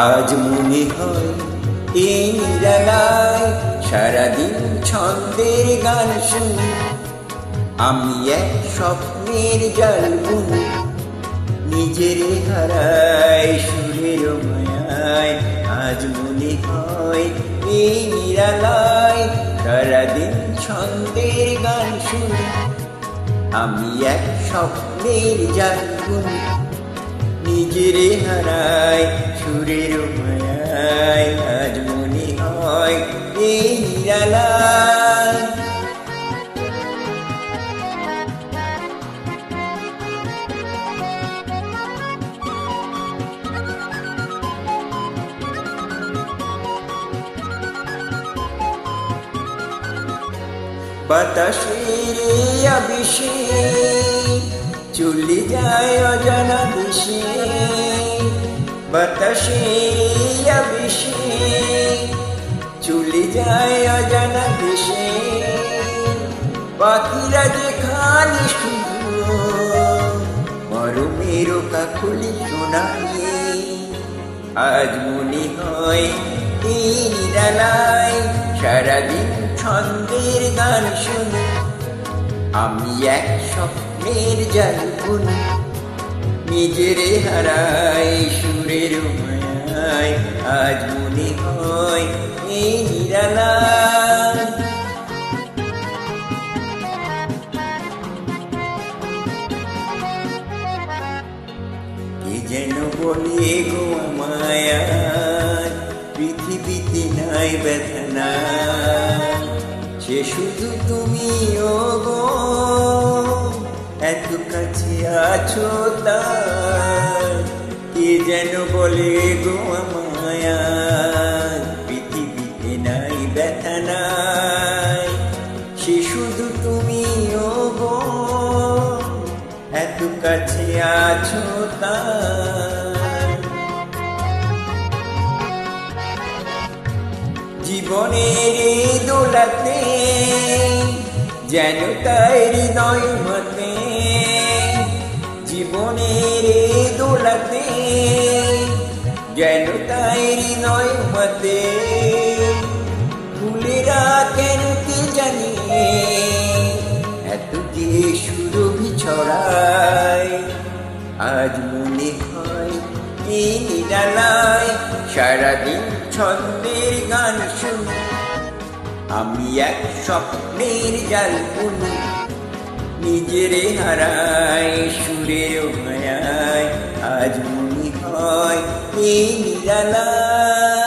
আজ মনে হয় এই নিরালায় সারাদিন ছন্দের গান শুনি, আমি এক স্বপ্নের জাল বুনি, নিজের হারাই সুরের মায়ায়। আজ মনে হয় এই নিরালায় সারাদিন ছন্দের গান শুনি, আমি এক স্বপ্নের জাল বুনি, নিজের হারাই সুরের মায়ায়। আজ মনে হয় এই নিরালায় বাতাসের আবেশে চলে যায় অজানা দেশে, বাতাসের আবেশে চলে যায় অজানা দেশে, পাখিরা যেখানে শুধু মরমের কাকলি শোনায়। আজ মনে হয় এই নিরালায় সারাদিন ছন্দের গান শুনি, আমি এক স্বপ্নের জাল বুনি, নিজের হারাই সুরের মায়ায়। আজ মনে হয় এই নিরালায় কে যেন বলে গো মায়া, পৃথিবীতে নাই ব্যথা নাই, সে শুধু তুমি ও গো, এত কাছে আছো তার। কে যেন বলে গো মায়া, পৃথিবীতে নাই ব্যথা নাই, সে শুধু তুমি ও গো, এত কাছে আছো তার। জীবনের দোলাতে যেন তাই হৃদয় মতে, জীবনের দোলাতে যেন তাই হৃদয় মতে, ফুলেরা কেন কি জানি এত যে সুরভি ছড়ায়। আজ মনে হয় এই নিরালায় সারাদিন ছন্দের গান শুনি, আমি এক স্বপ্নের জাল বুনি, নিজের হারাই সুরের মায়ায়। আজ মনে হয় এই নিরালায়